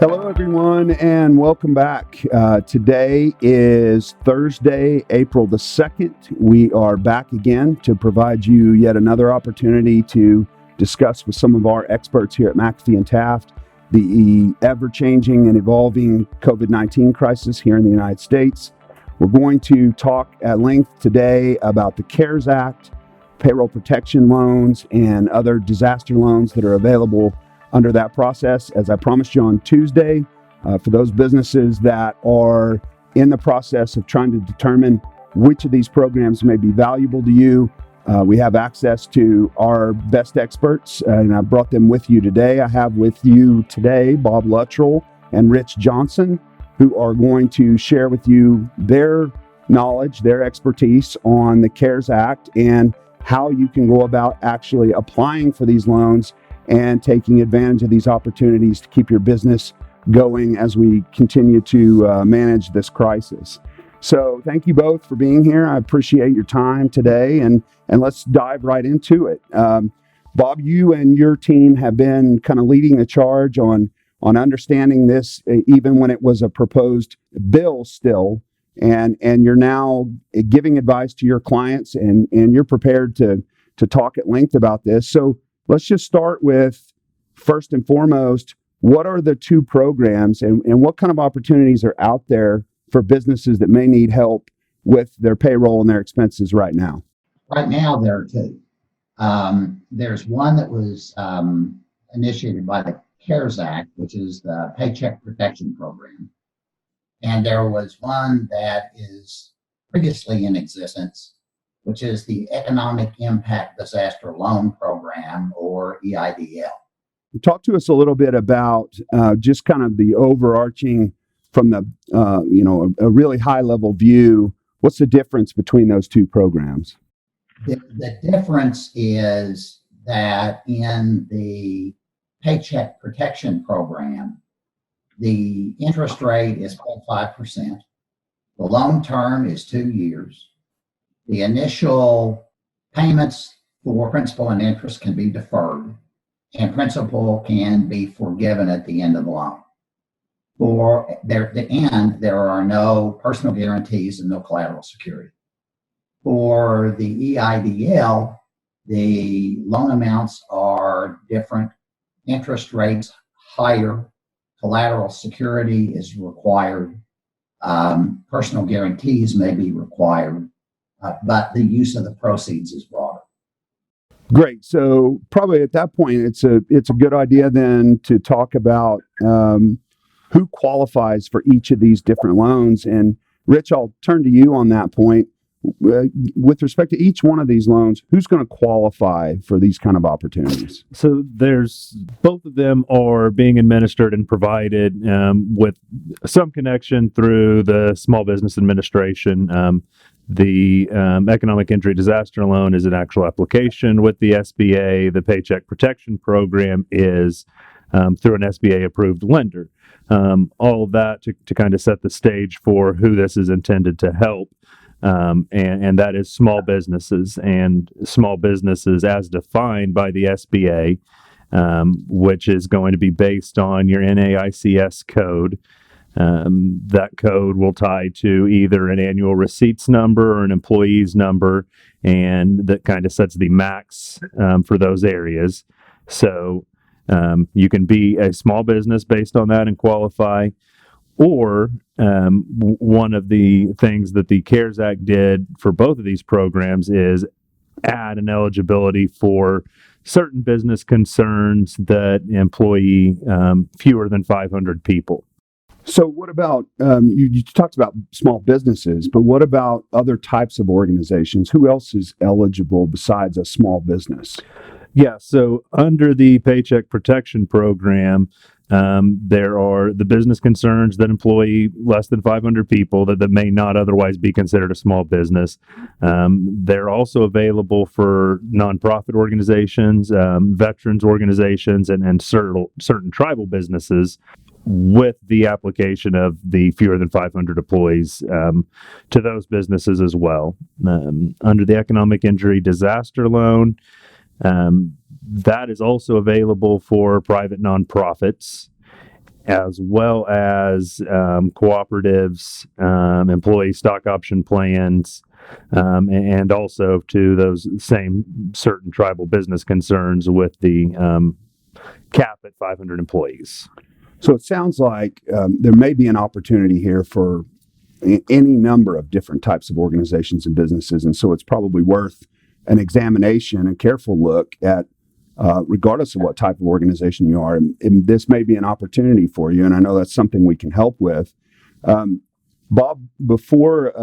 Hello, everyone, and welcome back. Today is Thursday, April the 2nd. We are back again to provide you yet another opportunity to discuss with some of our experts here at McAfee Taft the ever-changing and evolving COVID-19 crisis here in the United States. We're going to talk at length today about the CARES Act, payroll protection loans, and other disaster loans that are available under that process. As I promised you on Tuesday, for those businesses that are in the process of trying to determine which of these programs may be valuable to you, we have access to our best experts, and I brought them with you today. I have with you today Bob Luttrell and Rich Johnson, who are going to share with you their knowledge, their expertise on the CARES Act and how you can go about actually applying for these loans and taking advantage of these opportunities to keep your business going as we continue to manage this crisis. So thank you both for being here. I appreciate your time today, and let's dive right into it. Bob, you and your team have been kind of leading the charge on understanding this, even when it was a proposed bill still, and you're now giving advice to your clients, and you're prepared to talk at length about this. So let's just start with, first and foremost, what are the two programs and what kind of opportunities are out there for businesses that may need help with their payroll and their expenses right now? Right now, there are two. There's one that was initiated by the CARES Act, which is the Paycheck Protection Program. And there was one that is previously in existence, which is the Economic Impact Disaster Loan Program, or EIDL. Talk to us a little bit about just kind of the overarching, from the a really high level view. What's the difference between those two programs? The difference is that in the Paycheck Protection Program, the interest rate is 0.5%. The loan term is 2 years. The initial payments for principal and interest can be deferred, and principal can be forgiven at the end of the loan. For the end, there are no personal guarantees and no collateral security. For the EIDL, the loan amounts are different, interest rates higher, collateral security is required, personal guarantees may be required, but the use of the proceeds is broader. Great. So probably at that point, it's a good idea then to talk about who qualifies for each of these different loans. And Rich, I'll turn to you on that point. With respect to each one of these loans, who's going to qualify for these kind of opportunities? So there's both of them are being administered and provided with some connection through the Small Business Administration. The Economic Injury Disaster Loan is an actual application with the SBA. The Paycheck Protection Program is through an SBA-approved lender. All of that to kind of set the stage for who this is intended to help. And that is small businesses, and small businesses as defined by the SBA, which is going to be based on your NAICS code. That code will tie to either an annual receipts number or an employee's number, and that kind of sets the max for those areas. So you can be a small business based on that and qualify. Or one of the things that the CARES Act did for both of these programs is add an eligibility for certain business concerns that employ fewer than 500 people. So what about, you talked about small businesses, but what about other types of organizations? Who else is eligible besides a small business? Yeah, so under the Paycheck Protection Program, there are the business concerns that employ less than 500 people that may not otherwise be considered a small business. They're also available for nonprofit organizations, veterans organizations, and certain tribal businesses, with the application of the fewer than 500 employees to those businesses as well. Under the Economic Injury Disaster Loan, that is also available for private nonprofits. as well as cooperatives, employee stock option plans, and also to those same certain tribal business concerns with the cap at 500 employees. So it sounds like there may be an opportunity here for any number of different types of organizations and businesses. And so it's probably worth an examination and careful look at, regardless of what type of organization you are. And this may be an opportunity for you. And I know that's something we can help with. Bob, before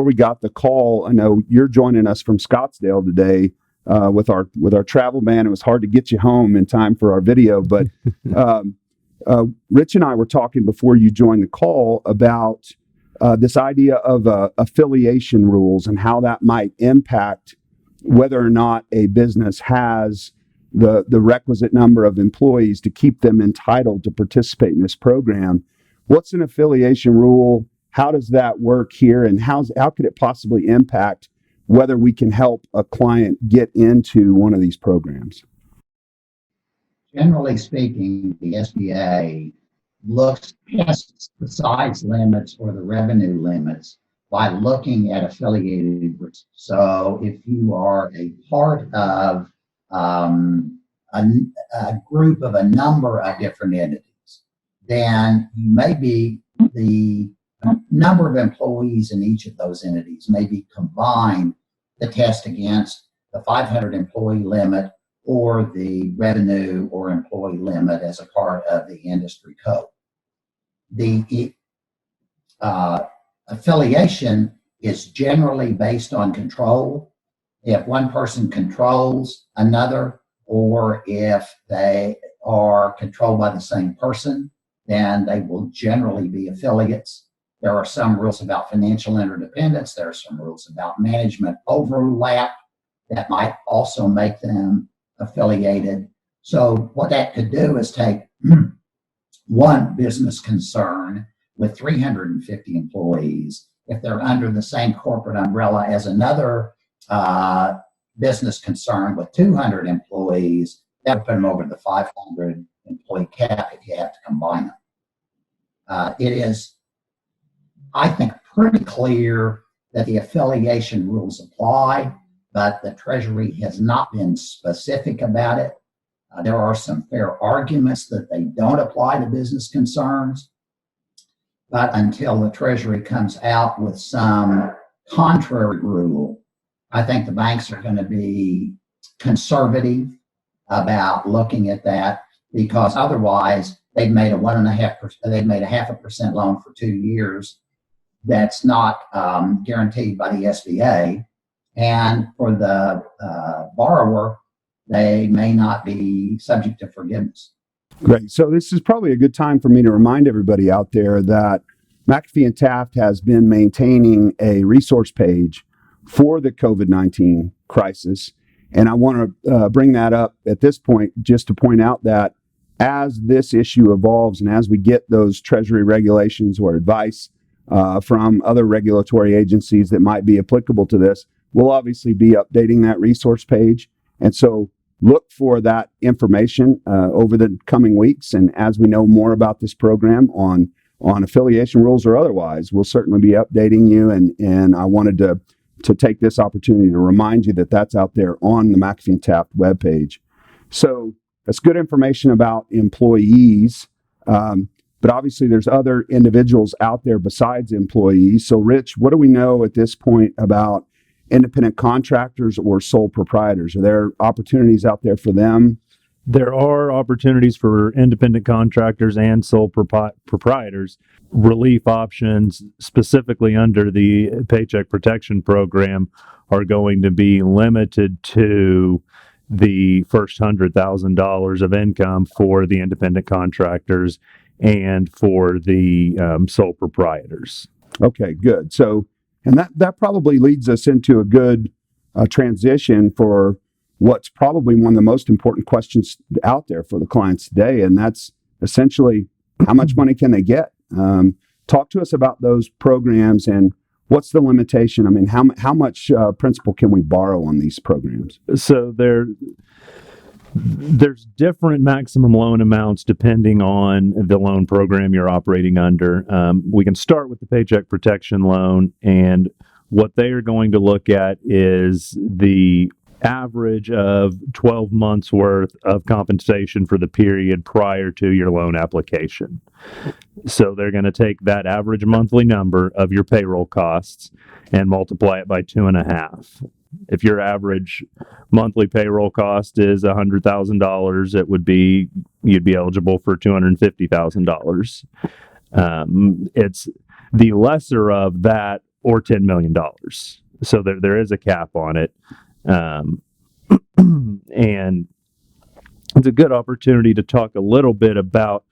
we got the call, I know you're joining us from Scottsdale today with our travel ban. It was hard to get you home in time for our video, but Rich and I were talking before you joined the call about this idea of affiliation rules and how that might impact whether or not a business has the requisite number of employees to keep them entitled to participate in this program. What's an affiliation rule? How does that work here? And how could it possibly impact whether we can help a client get into one of these programs? Generally speaking, the SBA looks past the size limits or the revenue limits by looking at affiliated groups. So if you are a part of a group of a number of different entities, then you may be the number of employees in each of those entities may be combined to test against the 500 employee limit or the revenue or employee limit as a part of the industry code. The affiliation is generally based on control. If one person controls another, or if they are controlled by the same person, then they will generally be affiliates. There are some rules about financial interdependence. There are some rules about management overlap that might also make them affiliated. So what that could do is take one business concern with 350 employees, if they're under the same corporate umbrella as another business concern with 200 employees, that would put them over the 500 employee cap if you have to combine them. It is, I think, pretty clear that the affiliation rules apply, but the Treasury has not been specific about it. There are some fair arguments that they don't apply to business concerns, but until the Treasury comes out with some contrary rule, I think the banks are going to be conservative about looking at that, because otherwise they've made a 1.5%, they've made a 0.5% loan for 2 years that's not guaranteed by the SBA, and for the borrower, they may not be subject to forgiveness. Great. So this is probably a good time for me to remind everybody out there that McAfee and Taft has been maintaining a resource page for the COVID-19 crisis. And I want to bring that up at this point just to point out that as this issue evolves and as we get those Treasury regulations or advice from other regulatory agencies that might be applicable to this, we'll obviously be updating that resource page. And so look for that information over the coming weeks. And as we know more about this program on affiliation rules or otherwise, we'll certainly be updating you. And I wanted to take this opportunity to remind you that that's out there on the McAfee and Taft webpage. So that's good information about employees. But obviously there's other individuals out there besides employees. So Rich, what do we know at this point about independent contractors or sole proprietors? Are there opportunities out there for them? There are opportunities for independent contractors and sole proprietors. Relief options, specifically under the Paycheck Protection Program, are going to be limited to the first $100,000 of income for the independent contractors and for the sole proprietors. Okay, good. So, and that probably leads us into a good transition for what's probably one of the most important questions out there for the clients today, and that's essentially how much money can they get? Talk to us about those programs and what's the limitation? I mean, how much principal can we borrow on these programs? So There's different maximum loan amounts depending on the loan program you're operating under. We can start with the Paycheck Protection Loan, and what they are going to look at is the average of 12 months worth of compensation for the period prior to your loan application. So they're going to take that average monthly number of your payroll costs and multiply it by 2.5. If your average monthly payroll cost is $100,000, you'd be eligible for $250,000. It's the lesser of that or $10 million. So there is a cap on it. And it's a good opportunity to talk a little bit about,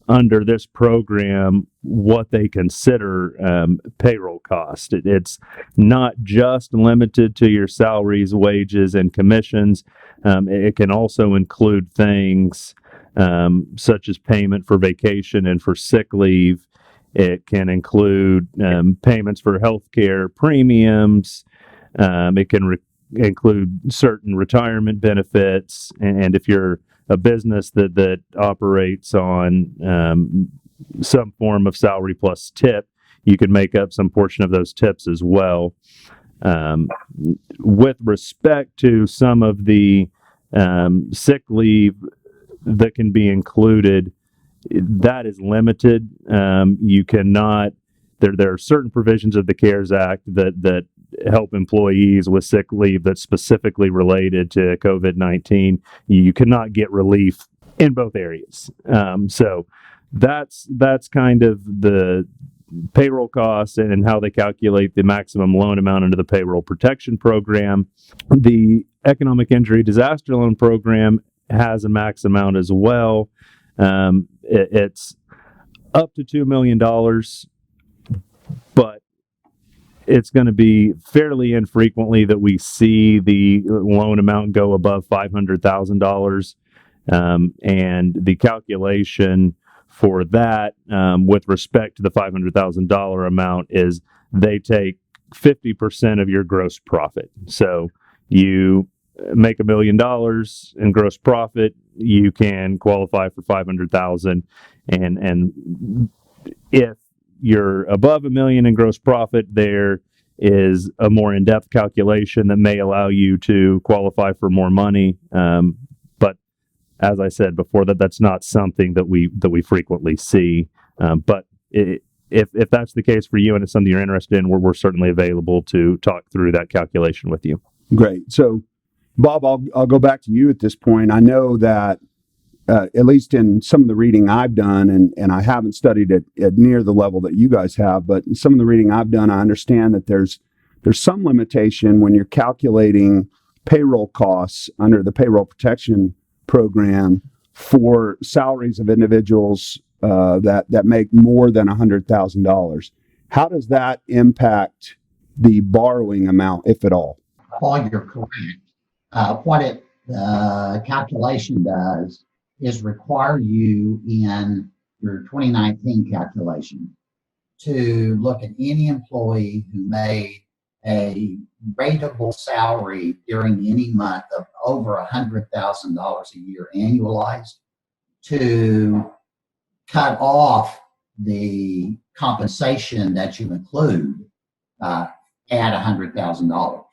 under this program, what they consider payroll cost. It's not just limited to your salaries, wages, and commissions. It can also include things such as payment for vacation and for sick leave. It can include payments for healthcare premiums. It can include certain retirement benefits, and if you're a business that operates on some form of salary plus tip, you can make up some portion of those tips as well. With respect to some of the sick leave that can be included, that is limited. You cannot. There are certain provisions of the CARES Act that help employees with sick leave that's specifically related to COVID-19. You cannot get relief in both areas. So that's kind of the payroll costs and how they calculate the maximum loan amount under the payroll protection program. The economic injury disaster loan program has a max amount as well. It's up to $2 million, but it's going to be fairly infrequently that we see the loan amount go above $500,000. And the calculation for that, with respect to the $500,000 amount, is they take 50% of your gross profit. So you make $1 million in gross profit, you can qualify for $500,000, and if you're above $1 million in gross profit, there is a more in-depth calculation that may allow you to qualify for more money. But as I said before, that's not something that we frequently see. But if that's the case for you and it's something you're interested in, we're certainly available to talk through that calculation with you. Great. So, Bob, I'll go back to you at this point. I know that at least in some of the reading I've done, and I haven't studied it at near the level that you guys have, but in some of the reading I've done, I understand that there's some limitation when you're calculating payroll costs under the payroll protection program for salaries of individuals that make more than $100,000. How does that impact the borrowing amount, if at all? Paul, you're correct. What calculation does is require you in your 2019 calculation to look at any employee who made a rateable salary during any month of over $100,000 a year annualized, to cut off the compensation that you include at $100,000.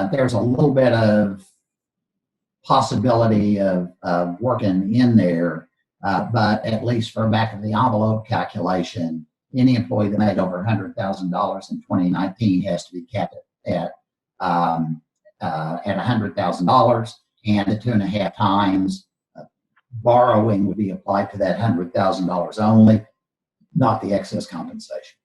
There's a little bit of possibility of working in there, but at least for back of the envelope calculation, any employee that made over $100,000 in 2019 has to be capped at $100,000, and the 2.5 times borrowing would be applied to that $100,000 only, not the excess compensation.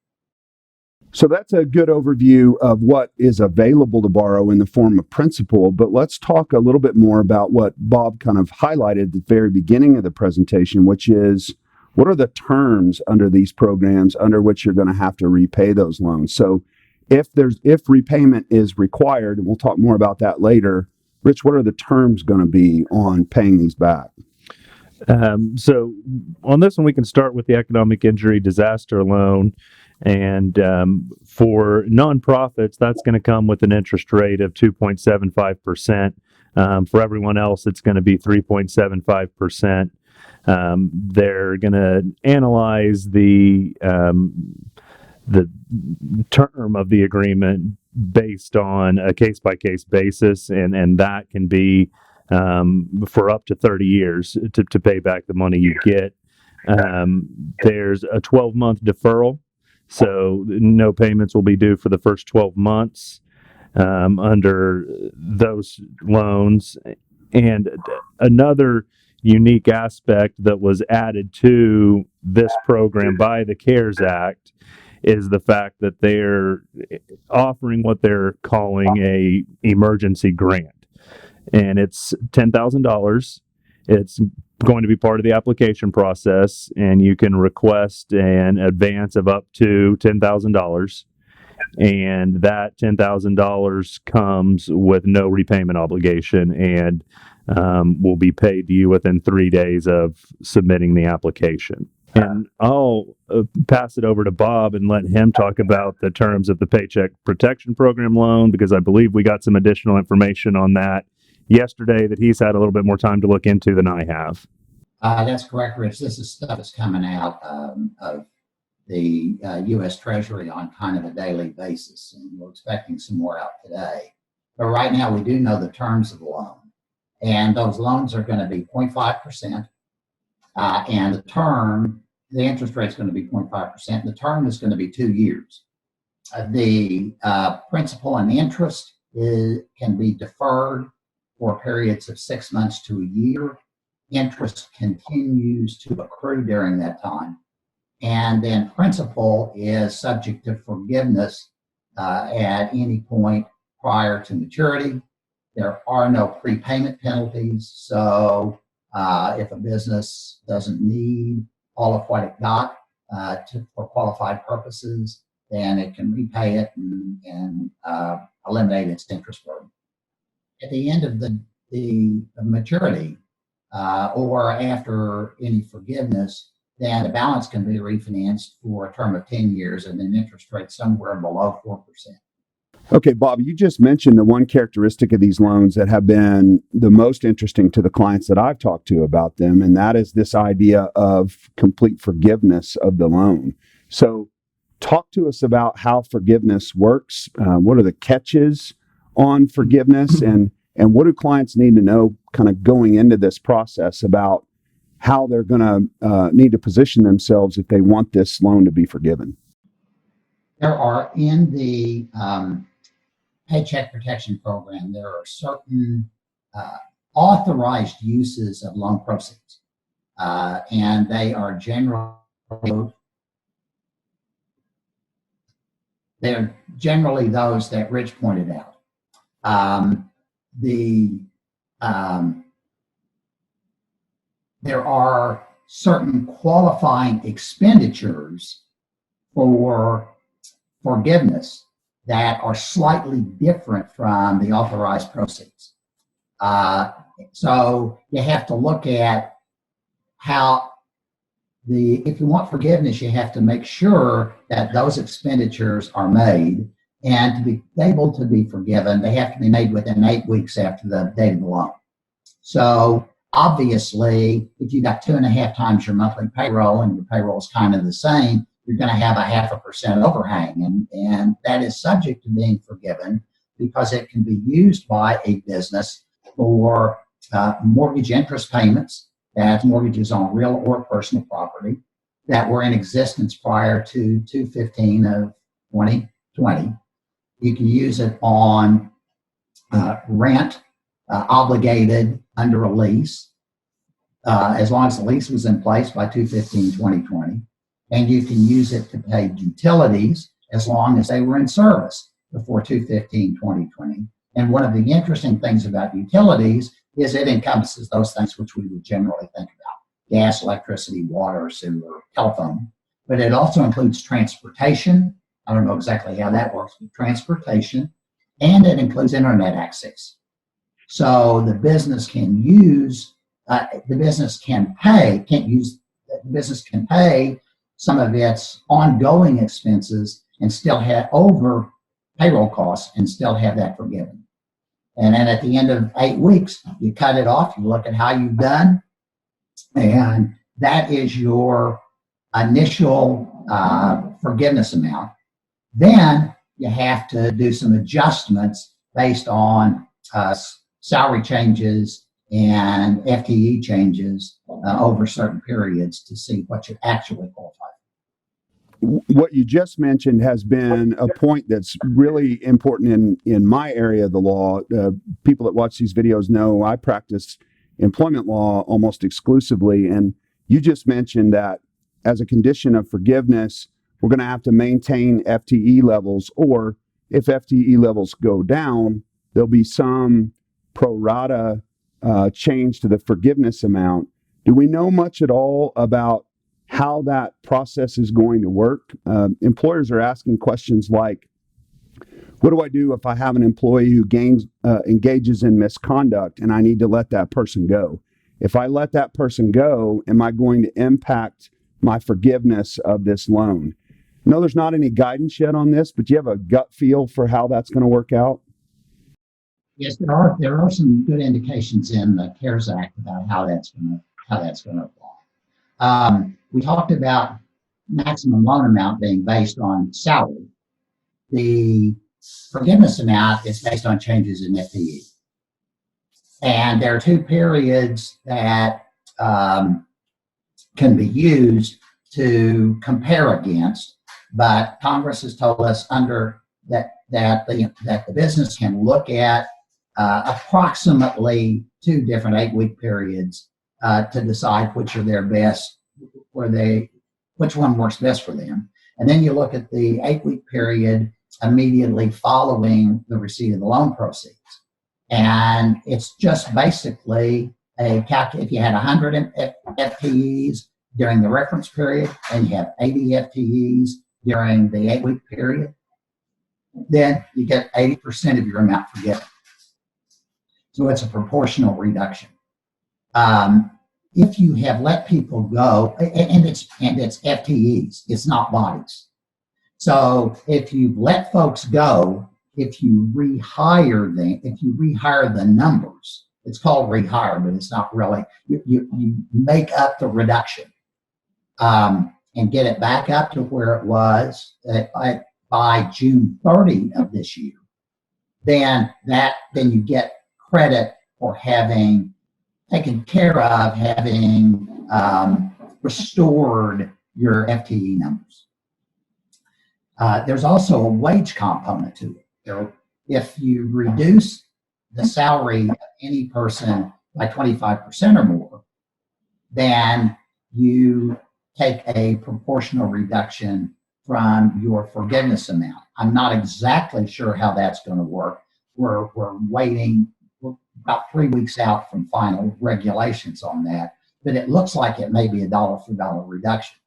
So that's a good overview of what is available to borrow in the form of principal, but let's talk a little bit more about what Bob kind of highlighted at the very beginning of the presentation, which is what are the terms under these programs under which you're going to have to repay those loans. So if repayment is required, and we'll talk more about that later, Rich, what are the terms going to be on paying these back? So on this one, we can start with the economic injury disaster loan. And for nonprofits, that's going to come with an interest rate of 2.75%. For everyone else, it's going to be 3.75%. They're going to analyze the term of the agreement based on a case by case basis, and that can be for up to 30 years to pay back the money you get. There's a 12-month deferral, so no payments will be due for the first 12 months under those loans. And another unique aspect that was added to this program by the CARES Act is the fact that they're offering what they're calling a emergency grant, and it's $10,000. It's going to be part of the application process, and you can request an advance of up to $10,000, and that $10,000 comes with no repayment obligation and will be paid to you within 3 days of submitting the application. And I'll pass it over to Bob and let him talk about the terms of the Paycheck Protection Program loan, because I believe we got some additional information on that yesterday that he's had a little bit more time to look into than I have. That's correct, Rich. This is stuff that's coming out of the U.S. Treasury on kind of a daily basis, and we're expecting some more out today. But right now, we do know the terms of the loan, and those loans are going to be 0.5%. And the interest rate is going to be 0.5%. The term is going to be 2 years. The principal and interest can be deferred for periods of 6 months to a year. Interest continues to accrue during that time. And then principal is subject to forgiveness at any point prior to maturity. There are no prepayment penalties. So if a business doesn't need all of what it got for qualified purposes, then it can repay it and eliminate its interest burden. At the end of the maturity or after any forgiveness, then the balance can be refinanced for a term of 10 years and an interest rate somewhere below 4%. Okay, Bob, you just mentioned the one characteristic of these loans that have been the most interesting to the clients that I've talked to about them, and that is this idea of complete forgiveness of the loan. So talk to us about how forgiveness works. What are the catches on forgiveness, and what do clients need to know kind of going into this process about how they're going to need to position themselves if they want this loan to be forgiven? There are in the Paycheck Protection Program, there are certain authorized uses of loan proceeds, and they are generally those that Rich pointed out. There are certain qualifying expenditures for forgiveness that are slightly different from the authorized proceeds. So you have to look at how if you want forgiveness, you have to make sure that those expenditures are made, and to be able to be forgiven, they have to be made within 8 weeks after the date of the loan. So obviously, if you got 2.5 times your monthly payroll and your payroll is kind of the same, you're going to have a 0.5% overhang, and that is subject to being forgiven because it can be used by a business for mortgage interest payments, that's mortgages on real or personal property that were in existence prior to 2/15 of 2020. You can use it on rent obligated under a lease, as long as the lease was in place by 2/15/2020. And you can use it to pay utilities as long as they were in service before 2/15/2020. And one of the interesting things about utilities is it encompasses those things which we would generally think about: gas, electricity, water, sewer, telephone. But it also includes transportation. I don't know exactly how that works, but transportation, and it includes internet access. So the business can pay some of its ongoing expenses and still have over payroll costs and still have that forgiven. And then at the end of 8 weeks, you cut it off, you look at how you've done, and that is your initial forgiveness amount. Then you have to do some adjustments based on salary changes and FTE changes over certain periods to see what you actually qualify. What you just mentioned has been a point that's really important in my area of the law. People that watch these videos know I practice employment law almost exclusively, and you just mentioned that as a condition of forgiveness, we're going to have to maintain FTE levels, or if FTE levels go down, there'll be some pro rata change to the forgiveness amount. Do we know much at all about how that process is going to work? Employers are asking questions like, what do I do if I have an employee who engages in misconduct and I need to let that person go? If I let that person go, am I going to impact my forgiveness of this loan? No, there's not any guidance yet on this, but do you have a gut feel for how that's going to work out? Yes, there are some good indications in the CARES Act about how that's going to apply. We talked about maximum loan amount being based on salary. The forgiveness amount is based on changes in FTE. And there are two periods that can be used to compare against, but Congress has told us that the business can look at approximately 2 different 8-week periods to decide which are their best, which one works best for them. And then you look at the 8-week period immediately following the receipt of the loan proceeds. And it's just basically if you had 100 FTEs during the reference period and you have 80 FTEs during the 8-week period, then you get 80% of your amount forgiven. So it's a proportional reduction. If you have let people go, and it's FTEs, it's not bodies. So if you let folks go, if you rehire the numbers, it's called rehire, but it's not really. You make up the reduction and get it back up to where it was by June 30 of this year. Then you get credit for having taken care of, having restored your FTE numbers. There's also a wage component to it. If you reduce the salary of any person by 25% or more, then you take a proportional reduction from your forgiveness amount. I'm not exactly sure how that's going to work. We're waiting. We're about 3 weeks out from final regulations on that, but it looks like it may be a dollar for dollar reduction.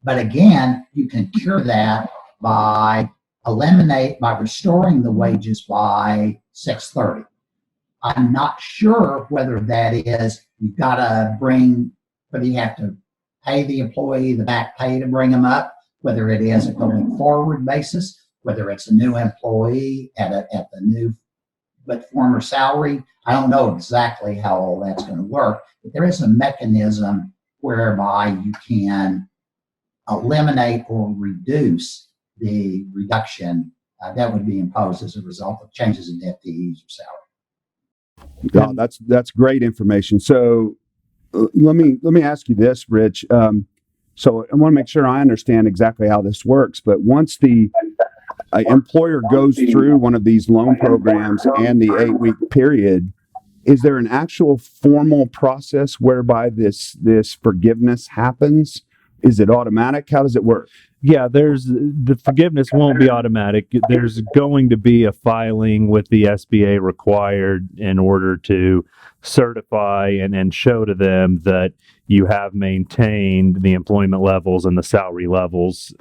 But again, you can cure that by restoring the wages by 6/30. I'm not sure whether that is you have to pay the employee the back pay to bring them up, whether it is a going forward basis, whether it's a new employee at the new but former salary. I don't know exactly how all that's going to work, but there is a mechanism whereby you can eliminate or reduce the reduction that would be imposed as a result of changes in FTEs or salary. Oh, that's great information. So let me ask you this, Rich. So I want to make sure I understand exactly how this works. But once the employer goes through one of these loan programs and the 8-week period, is there an actual formal process whereby this forgiveness happens? Is it automatic? How does it work? Yeah, the forgiveness won't be automatic. There's going to be a filing with the SBA required in order to certify and show to them that you have maintained the employment levels and the salary levels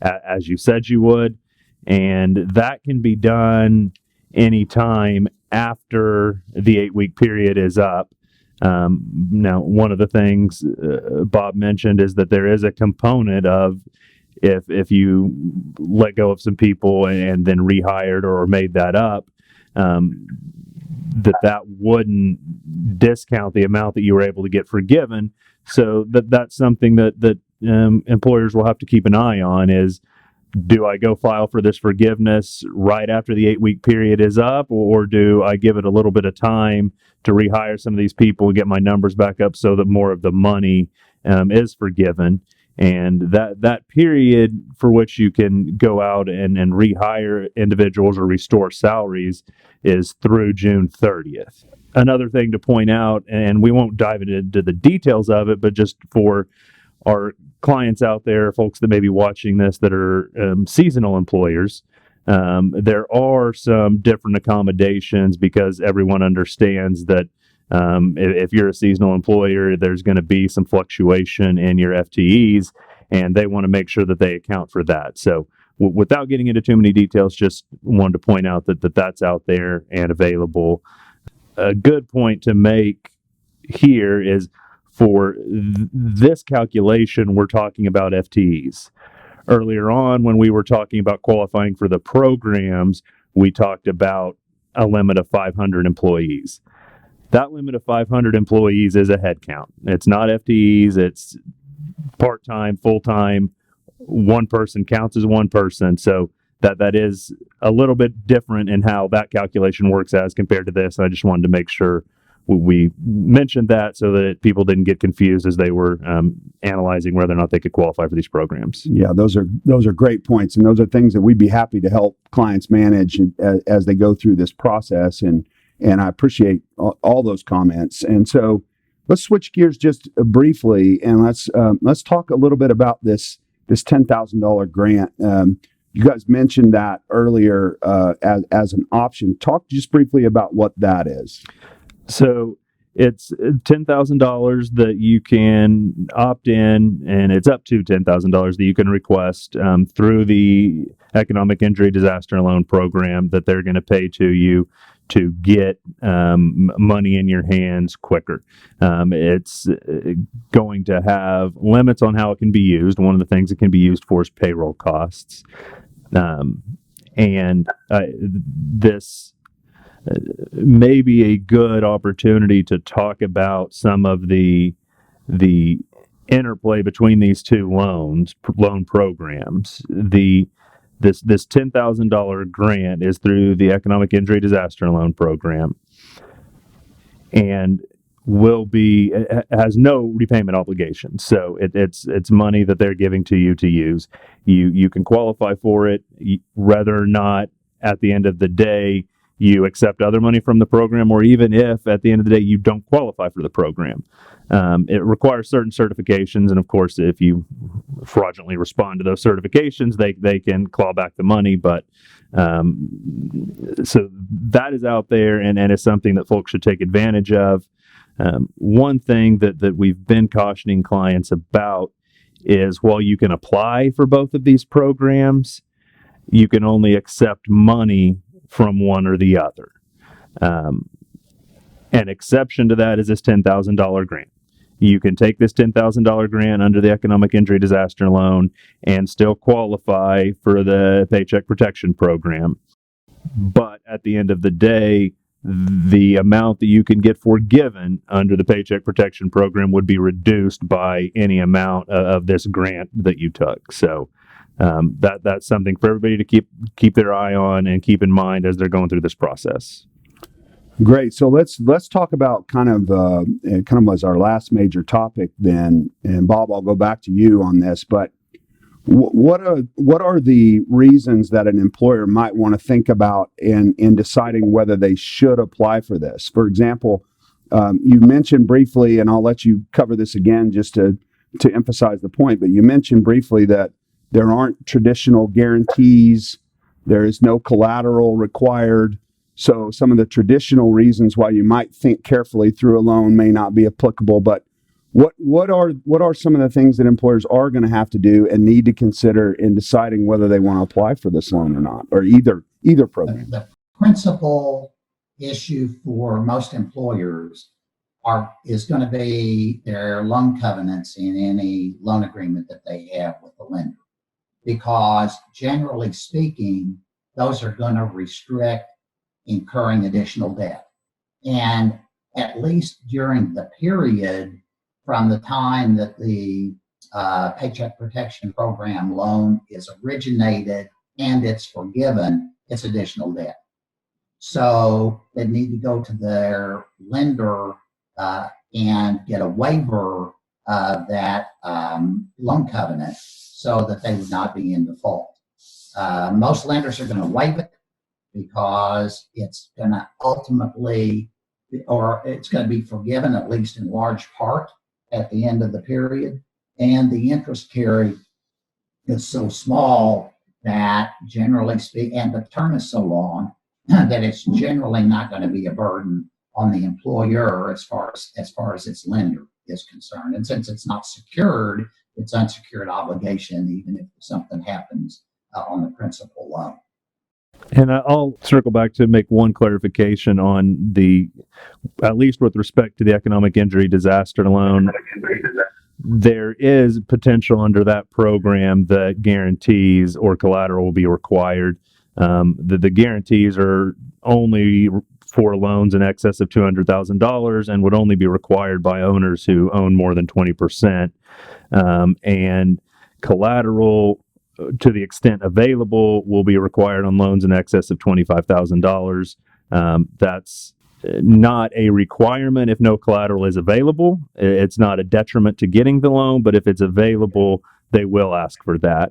as you said you would. And that can be done anytime after the 8-week period is up. Now, one of the things Bob mentioned is that there is a component of if you let go of some people and then rehired or made that up, that wouldn't discount the amount that you were able to get forgiven. So that's something that employers will have to keep an eye on is, do I go file for this forgiveness right after the 8-week period is up, or do I give it a little bit of time to rehire some of these people and get my numbers back up so that more of the money is forgiven? And that period for which you can go out and rehire individuals or restore salaries is through June 30th. Another thing to point out, and we won't dive into the details of it, but just for our clients out there, folks that may be watching this that are seasonal employers, there are some different accommodations because everyone understands that if you're a seasonal employer, there's going to be some fluctuation in your FTEs, and they want to make sure that they account for that. So without getting into too many details, just wanted to point out that that's out there and available. A good point to make here is, for this calculation, we're talking about FTEs. Earlier on, when we were talking about qualifying for the programs, we talked about a limit of 500 employees. That limit of 500 employees is a head count. It's not FTEs, it's part-time, full-time. One person counts as one person. So that is a little bit different in how that calculation works as compared to this. I just wanted to make sure we mentioned that so that people didn't get confused as they were analyzing whether or not they could qualify for these programs. Yeah, those are great points, and those are things that we'd be happy to help clients manage as they go through this process. And I appreciate all those comments. And so let's switch gears just briefly, and let's talk a little bit about this $10,000 grant. You guys mentioned that earlier as an option. Talk just briefly about what that is. So it's $10,000 that you can opt in, and it's up to $10,000 that you can request through the Economic Injury Disaster Loan Program that they're going to pay to you to get money in your hands quicker. It's going to have limits on how it can be used. One of the things it can be used for is payroll costs. This may be a good opportunity to talk about some of the interplay between these two loan programs. This $10,000 grant is through the Economic Injury Disaster Loan Program, and has no repayment obligation. So it's money that they're giving to you to use. You can qualify for it whether or not at the end of the day you accept other money from the program, or even if at the end of the day you don't qualify for the program. It requires certain certifications, and of course, if you fraudulently respond to those certifications, they can claw back the money. But so that is out there, and is something that folks should take advantage of. One thing that we've been cautioning clients about is, while you can apply for both of these programs, you can only accept money from one or the other. An exception to that is this $10,000 grant. You can take this $10,000 grant under the Economic Injury Disaster Loan and still qualify for the Paycheck Protection Program. But at the end of the day, the amount that you can get forgiven under the Paycheck Protection Program would be reduced by any amount of this grant that you took. So that's something for everybody to keep their eye on and keep in mind as they're going through this process. Great. So let's talk about kind of as our last major topic then. And Bob, I'll go back to you on this. But what are the reasons that an employer might want to think about in deciding whether they should apply for this? For example, you mentioned briefly, and I'll let you cover this again just to emphasize the point. But you mentioned briefly that there aren't traditional guarantees. There is no collateral required. So some of the traditional reasons why you might think carefully through a loan may not be applicable. But what are some of the things that employers are going to have to do and need to consider in deciding whether they want to apply for this loan or not, or either program? The principal issue for most employers is going to be their loan covenants in any loan agreement that they have with the lender, because generally speaking, those are going to restrict incurring additional debt. And at least during the period from the time that the Paycheck Protection Program loan is originated and it's forgiven, it's additional debt. So they need to go to their lender and get a waiver of that loan covenant so that they would not be in default. Most lenders are going to waive it because it's going to ultimately, or it's going to be forgiven at least in large part at the end of the period. And the interest carry is so small that generally speaking, and the term is so long that it's generally not going to be a burden on the employer as far as its lender is concerned. And since it's not secured, it's unsecured obligation, even if something happens on the principal loan. And I'll circle back to make one clarification on at least with respect to the economic injury disaster loan. There is potential under that program that guarantees or collateral will be required. The guarantees are only for loans in excess of $200,000 and would only be required by owners who own more than 20%. And collateral, to the extent available, will be required on loans in excess of $25,000. That's not a requirement if no collateral is available. It's not a detriment to getting the loan, but if it's available, they will ask for that.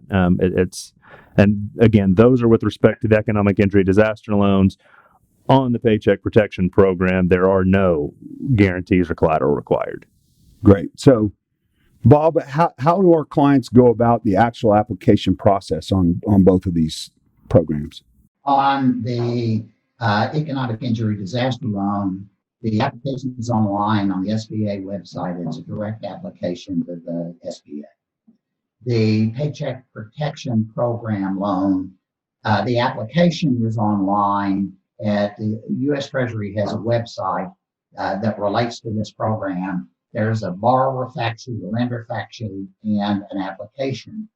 And again, those are with respect to the economic injury disaster loans. On the Paycheck Protection Program, there are no guarantees or collateral required. Great. So, Bob, how do our clients go about the actual application process on both of these programs? On the economic injury disaster loan, the application is online on the SBA website. It's a direct application to the SBA. The Paycheck Protection Program loan, the application is online at the U.S. Treasury has a website that relates to this program. There's a borrower fact sheet, a lender fact sheet, and an application.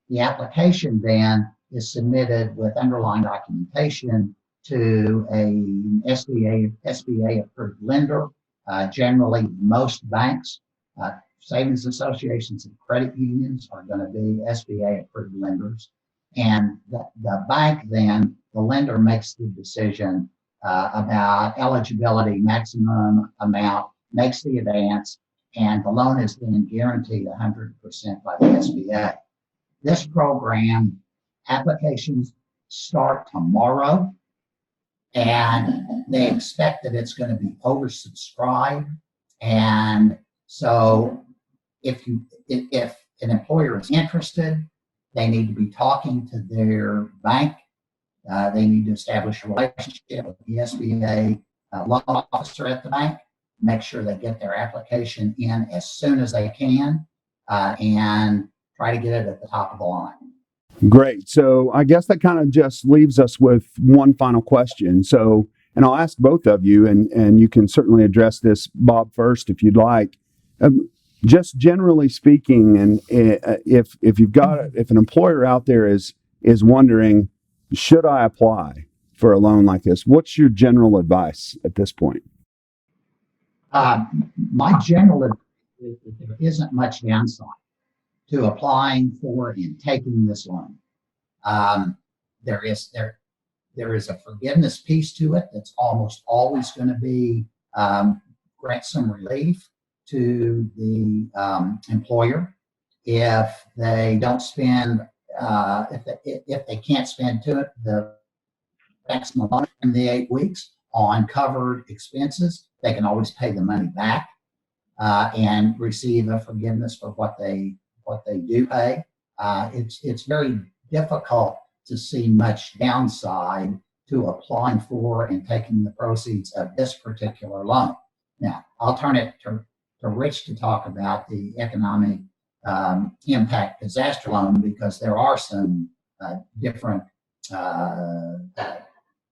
The application then is submitted with underlying documentation to a SBA approved lender. Generally, most banks, savings associations, and credit unions are going to be SBA approved lenders. And the bank then, the lender makes the decision about eligibility, maximum amount, makes the advance, and the loan is then guaranteed 100% by the SBA. This program, applications start tomorrow, and they expect that it's going to be oversubscribed. And so if an employer is interested, they need to be talking to their bank. They need to establish a relationship with the SBA loan officer at the bank, make sure they get their application in as soon as they can, and try to get it at the top of the line. Great. So I guess that kind of just leaves us with one final question. So, and I'll ask both of you, and you can certainly address this, Bob, first if you'd like. Just generally speaking, and if an employer out there is wondering, should I apply for a loan like this? What's your general advice at this point? My general advice is that there isn't much downside to applying for and taking this loan. There is a forgiveness piece to it that's almost always going to be grant some relief to the employer if they don't spend if they can't spend the maximum amount in the 8 weeks on covered expenses. They can always pay the money back and receive a forgiveness for what they do pay. It's very difficult to see much downside to applying for and taking the proceeds of this particular loan. Now, I'll turn it to Rich to talk about the economic impact disaster loan, because there are some different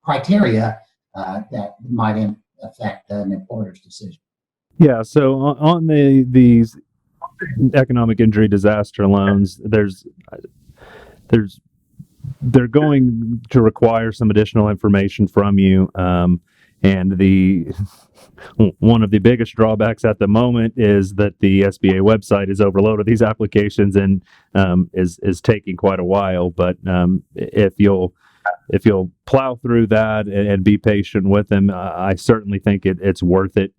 criteria that might affect an employer's decision. Yeah, so on these economic injury disaster loans, there's they're going to require some additional information from you. And the one of the biggest drawbacks at the moment is that the SBA website is overloaded with these applications and is taking quite a while. But if you'll plow through that and be patient with them, I certainly think it's worth it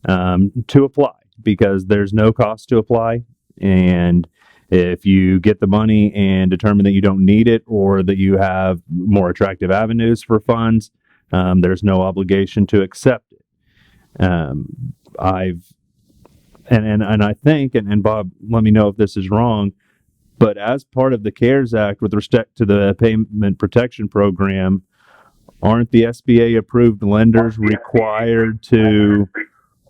to apply, because there's no cost to apply. And if you get the money and determine that you don't need it, or that you have more attractive avenues for funds, there's no obligation to accept it. I've and I think, and Bob, let me know if this is wrong, but as part of the CARES Act with respect to the Payment Protection Program, aren't the SBA approved lenders required to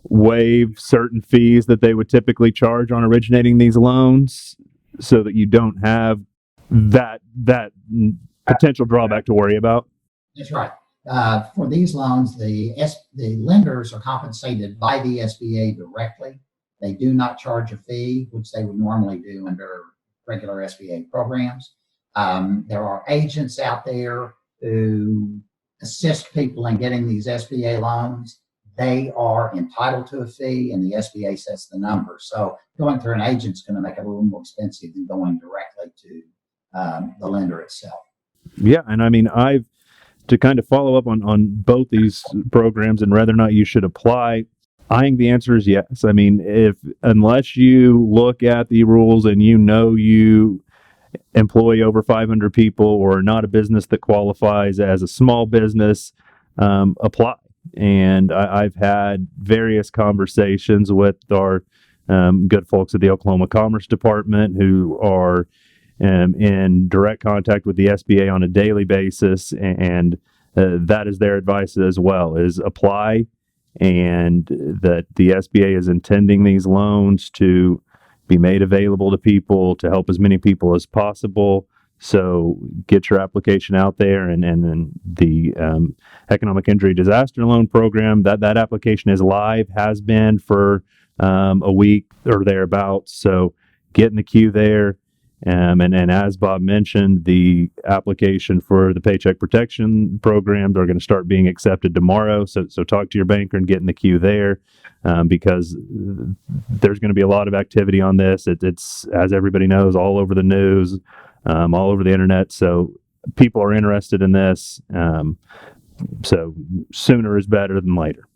waive certain fees that they would typically charge on originating these loans, so that you don't have that potential drawback to worry about? That's right. For these loans, the lenders are compensated by the SBA directly. They do not charge a fee, which they would normally do under regular SBA programs. There are agents out there who assist people in getting these SBA loans. They are entitled to a fee, and the SBA sets the number. So going through an agent is going to make it a little more expensive than going directly to the lender itself. Yeah, and I mean, to kind of follow up on both these programs and whether or not you should apply, I think the answer is yes. I mean, unless you look at the rules and you employ over 500 people, or not a business that qualifies as a small business, apply. And I've had various conversations with our good folks at the Oklahoma Commerce Department, who are in direct contact with the SBA on a daily basis, and that is their advice as well, is apply, and that the SBA is intending these loans to be made available to people, to help as many people as possible. So get your application out there, and the Economic Injury Disaster Loan Program, that application is live, has been for a week or thereabouts. So get in the queue there. And as Bob mentioned, the application for the Paycheck Protection programs are going to start being accepted tomorrow. So talk to your banker and get in the queue there, because there's going to be a lot of activity on this. It's, as everybody knows, all over the news, all over the internet. So people are interested in this. So sooner is better than later.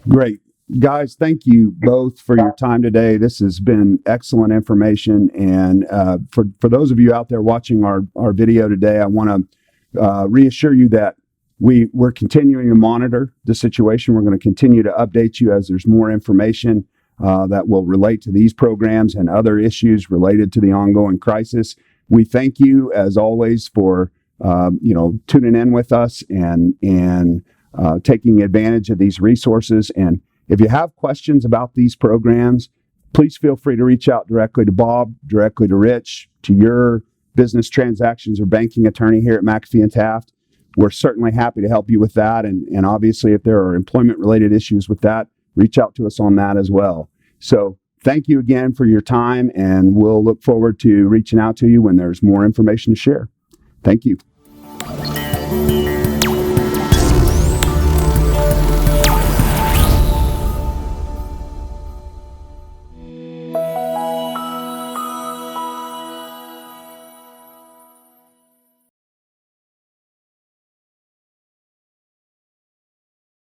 Great. Guys, thank you both for your time today. This has been excellent information. And for those of you out there watching our video today, I want to reassure you that we're continuing to monitor the situation. We're going to continue to update you as there's more information that will relate to these programs and other issues related to the ongoing crisis. We thank you, as always, for tuning in with us and taking advantage of these resources. And if you have questions about these programs, please feel free to reach out directly to Bob, directly to Rich, to your business transactions or banking attorney here at McAfee and Taft. We're certainly happy to help you with that. And obviously, if there are employment-related issues with that, reach out to us on that as well. So thank you again for your time, and we'll look forward to reaching out to you when there's more information to share. Thank you.